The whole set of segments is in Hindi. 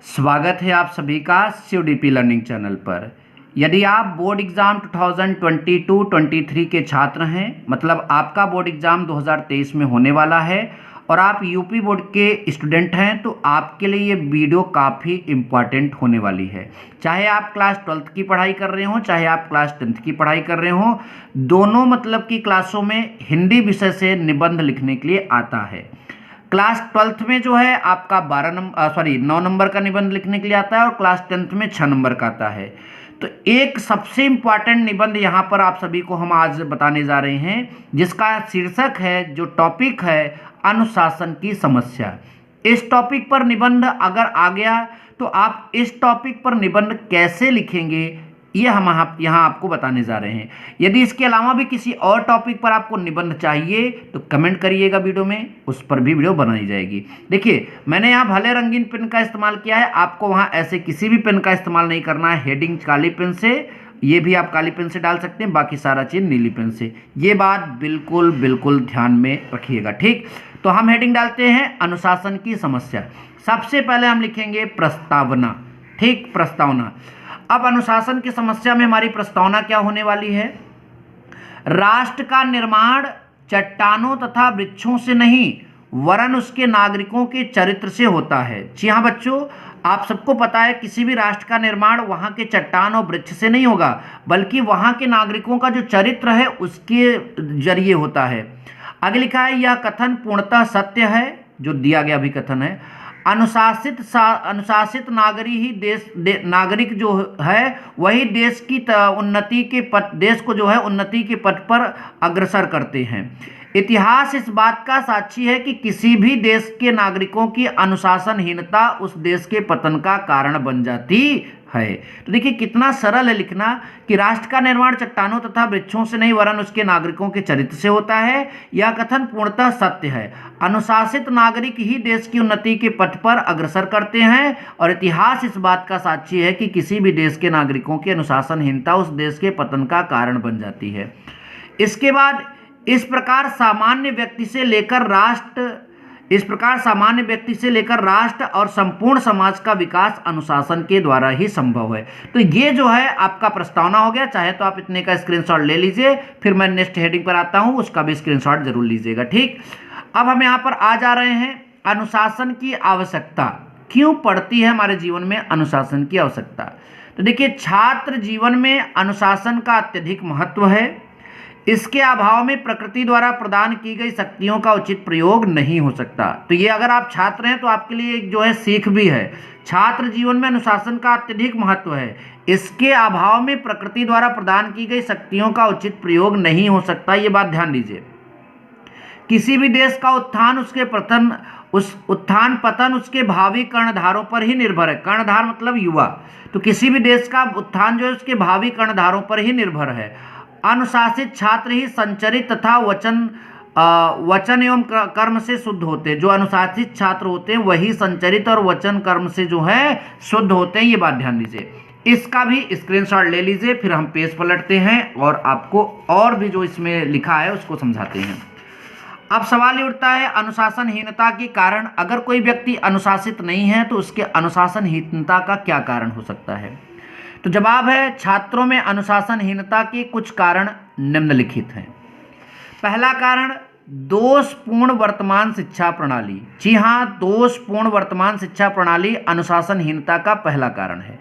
स्वागत है आप सभी का CUDP लर्निंग चैनल पर। यदि आप बोर्ड एग्ज़ाम 2022-23 के छात्र हैं, मतलब आपका बोर्ड एग्ज़ाम 2023 में होने वाला है और आप यूपी बोर्ड के स्टूडेंट हैं, तो आपके लिए ये वीडियो काफ़ी इम्पॉर्टेंट होने वाली है। चाहे आप क्लास 12th की पढ़ाई कर रहे हो, चाहे आप क्लास 10th की पढ़ाई कर रहे हो, दोनों मतलब की क्लासों में हिंदी विषय से निबंध लिखने के लिए आता है। क्लास 12th में जो है आपका 9 नंबर का निबंध लिखने के लिए आता है और क्लास 10th में 6 नंबर का आता है। तो एक सबसे इम्पॉर्टेंट निबंध यहाँ पर आप सभी को हम आज बताने जा रहे हैं, जिसका शीर्षक है, जो टॉपिक है, अनुशासन की समस्या। इस टॉपिक पर निबंध अगर आ गया तो आप इस टॉपिक पर निबंध कैसे लिखेंगे, ये हम यहाँ आपको बताने जा रहे हैं। यदि इसके अलावा भी किसी और टॉपिक पर आपको निबंध चाहिए तो कमेंट करिएगा वीडियो में, उस पर भी वीडियो बनाई जाएगी। देखिए, मैंने यहाँ भले रंगीन पेन का इस्तेमाल किया है, आपको वहाँ ऐसे किसी भी पेन का इस्तेमाल नहीं करना है। हेडिंग काली पेन से, ये भी आप काली पेन से डाल सकते हैं, बाकी सारा चीज़ नीली पेन से। ये बात बिल्कुल बिल्कुल ध्यान में रखिएगा, ठीक। तो हम हेडिंग डालते हैं अनुशासन की समस्या। सबसे पहले हम लिखेंगे प्रस्तावना, ठीक, प्रस्तावना। अब अनुशासन की समस्या में हमारी प्रस्तावना क्या होने वाली है? राष्ट्र का निर्माण चट्टानों तथा वृक्षों से नहीं, वरन उसके नागरिकों के चरित्र से होता है। जी हाँ बच्चों, आप सबको पता है किसी भी राष्ट्र का निर्माण वहाँ के चट्टान और वृक्ष से नहीं होगा, बल्कि वहाँ के नागरिकों का जो चरित्र है उसके जरिए होता है। आगे लिखा है, यह कथन पूर्णतः सत्य है, जो दिया गया भी कथन है। अनुशासित नागरिक जो है वही देश की उन्नति के पथ, देश को जो है उन्नति के पथ पर अग्रसर करते हैं। इतिहास इस बात का साक्षी है कि किसी भी देश के नागरिकों की अनुशासनहीनता उस देश के पतन का कारण बन जाती है। तो देखिए कितना सरल है लिखना कि राष्ट्र का निर्माण चट्टानों तथा वृक्षों से नहीं, वरन उसके नागरिकों के चरित्र से होता है। यह कथन पूर्णतः सत्य है। अनुशासित नागरिक ही देश की उन्नति के पथ पर अग्रसर करते हैं और इतिहास इस बात का साक्षी है कि किसी भी देश के नागरिकों की अनुशासनहीनता उस देश के पतन का कारण बन जाती है। इसके बाद इस प्रकार सामान्य व्यक्ति से लेकर राष्ट्र और संपूर्ण समाज का विकास अनुशासन के द्वारा ही संभव है। तो ये जो है आपका प्रस्तावना हो गया। चाहे तो आप इतने का स्क्रीनशॉट ले लीजिए, फिर मैं नेक्स्ट हेडिंग पर आता हूं, उसका भी स्क्रीनशॉट जरूर लीजिएगा, ठीक। अब हम यहाँ पर आ जा रहे हैं, अनुशासन की आवश्यकता क्यों पड़ती है हमारे जीवन में, अनुशासन की आवश्यकता। तो देखिए, छात्र जीवन में अनुशासन का अत्यधिक महत्व है। इसके अभाव में प्रकृति द्वारा प्रदान की गई शक्तियों का उचित प्रयोग नहीं हो सकता। तो ये अगर आप छात्र हैं तो आपके लिए जो है सीख भी है। छात्र जीवन में अनुशासन का अत्यधिक महत्व है। इसके अभाव में प्रकृति द्वारा प्रदान की गई शक्तियों का उचित प्रयोग नहीं हो सकता। ये बात ध्यान दीजिए। किसी भी देश का उत्थान पतन उसके भावी कर्णधारों पर ही निर्भर है। कर्णधार मतलब युवा। तो किसी भी देश का उत्थान जो है उसके भावी कर्णधारों पर ही निर्भर है। अनुशासित छात्र ही संचरित तथा वचन एवं कर्म से शुद्ध होते हैं। जो अनुशासित छात्र होते हैं वही संचरित और वचन कर्म से जो है शुद्ध होते हैं। ये बात ध्यान दीजिए। इसका भी स्क्रीनशॉट ले लीजिए, फिर हम पेज पलटते हैं और आपको और भी जो इसमें लिखा है उसको समझाते हैं। अब सवाल ये उठता है, अनुशासनहीनता के कारण। अगर कोई व्यक्ति अनुशासित नहीं है तो उसके अनुशासनहीनता का क्या कारण हो सकता है? तो जवाब है, छात्रों में अनुशासनहीनता के कुछ कारण निम्नलिखित हैं। पहला कारण, दोषपूर्ण वर्तमान शिक्षा प्रणाली। जी हाँ, दोषपूर्ण वर्तमान शिक्षा प्रणाली अनुशासनहीनता का पहला कारण है।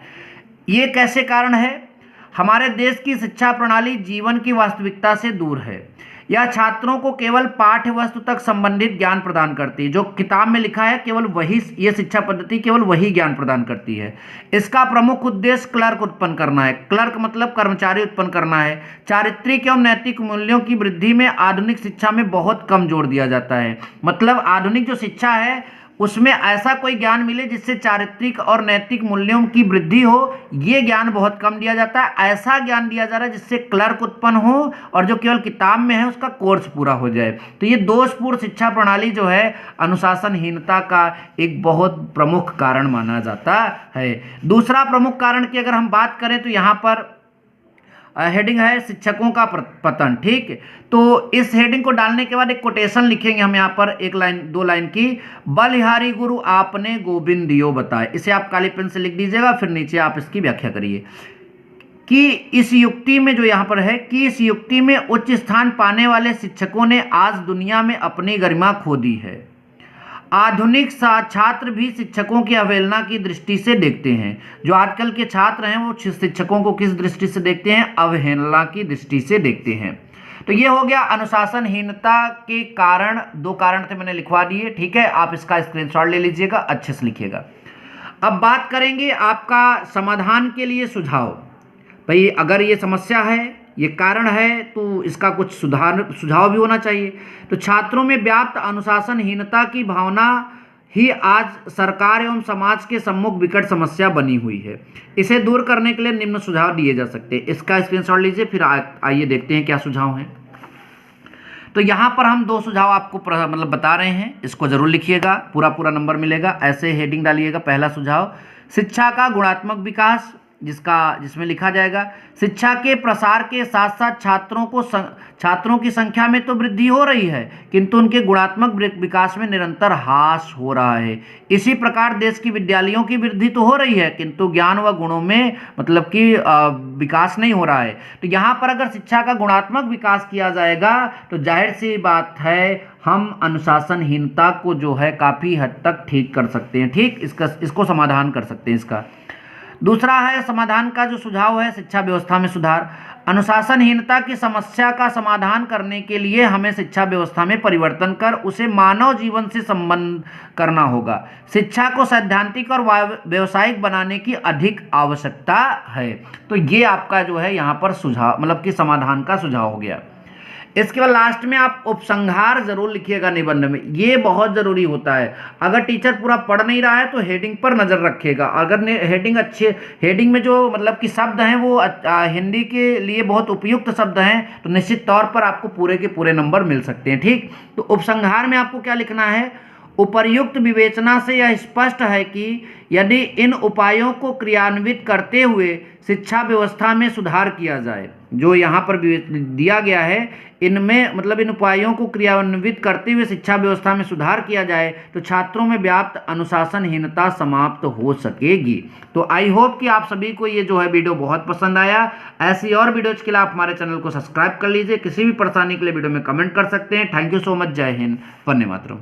ये कैसे कारण है? हमारे देश की शिक्षा प्रणाली जीवन की वास्तविकता से दूर है। यह छात्रों को केवल पाठ्य वस्तु तक संबंधित ज्ञान प्रदान करती है। जो किताब में लिखा है केवल वही, ये शिक्षा पद्धति केवल वही ज्ञान प्रदान करती है। इसका प्रमुख उद्देश्य क्लर्क उत्पन्न करना है। क्लर्क मतलब कर्मचारी उत्पन्न करना है। चारित्रिक एवं नैतिक मूल्यों की वृद्धि में आधुनिक शिक्षा में बहुत कम जोर दिया जाता है। मतलब आधुनिक जो शिक्षा है उसमें ऐसा कोई ज्ञान मिले जिससे चारित्रिक और नैतिक मूल्यों की वृद्धि हो, ये ज्ञान बहुत कम दिया जाता है। ऐसा ज्ञान दिया जा रहा है जिससे क्लर्क उत्पन्न हो और जो केवल किताब में है उसका कोर्स पूरा हो जाए। तो ये दोषपूर्ण शिक्षा प्रणाली जो है अनुशासनहीनता का एक बहुत प्रमुख कारण माना जाता है। दूसरा प्रमुख कारण की अगर हम बात करें तो यहाँ पर हेडिंग है शिक्षकों का पतन। ठीक, तो इस हेडिंग को डालने के बाद एक कोटेशन लिखेंगे हम यहाँ पर, एक लाइन 2 लाइन की, बलिहारी गुरु आपने गोविंद दियो बताए। इसे आप काली पेन से लिख दीजिएगा, फिर नीचे आप इसकी व्याख्या करिए कि इस युक्ति में, जो यहाँ पर है, कि इस युक्ति में उच्च स्थान पाने वाले शिक्षकों ने आज दुनिया में अपनी गरिमा खो दी है। आधुनिक छात्र भी शिक्षकों की अवहेलना की दृष्टि से देखते हैं। जो आजकल के छात्र हैं वो शिक्षकों को किस दृष्टि से देखते हैं? अवहेलना की दृष्टि से देखते हैं। तो ये हो गया अनुशासनहीनता के कारण, 2 कारण थे मैंने लिखवा दिए। ठीक है, आप इसका स्क्रीनशॉट ले लीजिएगा, अच्छे से लिखिएगा। अब बात करेंगे आपका समाधान के लिए सुझाव। भाई अगर ये समस्या है, ये कारण है, तो इसका कुछ सुझाव भी होना चाहिए। तो छात्रों में व्याप्त अनुशासनहीनता की भावना ही आज सरकार एवं समाज के सम्मुख विकट समस्या बनी हुई है। इसे दूर करने के लिए निम्न सुझाव दिए जा सकते हैं। इसका स्क्रीनशॉट लीजिए, फिर आइए देखते हैं क्या सुझाव हैं। तो यहाँ पर हम 2 सुझाव आपको मतलब बता रहे हैं, इसको जरूर लिखिएगा, पूरा नंबर मिलेगा। ऐसे हेडिंग डालिएगा। पहला सुझाव, शिक्षा का गुणात्मक विकास, जिसमें लिखा जाएगा शिक्षा के प्रसार के साथ साथ छात्रों की संख्या में तो वृद्धि हो रही है, किंतु उनके गुणात्मक विकास में निरंतर ह्रास हो रहा है। इसी प्रकार देश की विद्यालयों की वृद्धि तो हो रही है, किंतु ज्ञान व गुणों में मतलब कि विकास नहीं हो रहा है। तो यहाँ पर अगर शिक्षा का गुणात्मक विकास किया जाएगा तो जाहिर सी बात है हम अनुशासनहीनता को जो है काफ़ी हद तक ठीक कर सकते हैं। ठीक, इसको समाधान कर सकते हैं इसका। दूसरा है समाधान का जो सुझाव है, शिक्षा व्यवस्था में सुधार। अनुशासनहीनता की समस्या का समाधान करने के लिए हमें शिक्षा व्यवस्था में परिवर्तन कर उसे मानव जीवन से संबंध करना होगा। शिक्षा को सैद्धांतिक और व्यावसायिक बनाने की अधिक आवश्यकता है। तो ये आपका जो है यहाँ पर सुझाव, मतलब कि समाधान का सुझाव हो गया। इसके बाद लास्ट में आप उपसंहार जरूर लिखिएगा निबंध में, ये बहुत जरूरी होता है। अगर टीचर पूरा पढ़ नहीं रहा है तो हेडिंग पर नजर रखेगा। अगर हेडिंग में जो मतलब कि शब्द हैं वो हिंदी के लिए बहुत उपयुक्त शब्द हैं तो निश्चित तौर पर आपको पूरे के पूरे नंबर मिल सकते हैं। ठीक, तो उपसंहार में आपको क्या लिखना है? उपर्युक्त विवेचना से यह स्पष्ट है कि यदि इन उपायों को क्रियान्वित करते हुए शिक्षा व्यवस्था में सुधार किया जाए, जो यहाँ पर दिया गया है, इनमें मतलब इन उपायों को क्रियान्वित करते हुए शिक्षा व्यवस्था में सुधार किया जाए तो छात्रों में व्याप्त अनुशासनहीनता समाप्त हो सकेगी। तो आई होप कि आप सभी को ये जो है वीडियो बहुत पसंद आया। ऐसी और वीडियोज के लिए आप हमारे चैनल को सब्सक्राइब कर लीजिए। किसी भी परेशानी के लिए वीडियो में कमेंट कर सकते हैं। Thank you so much. जय हिंद, वंदे मातरम।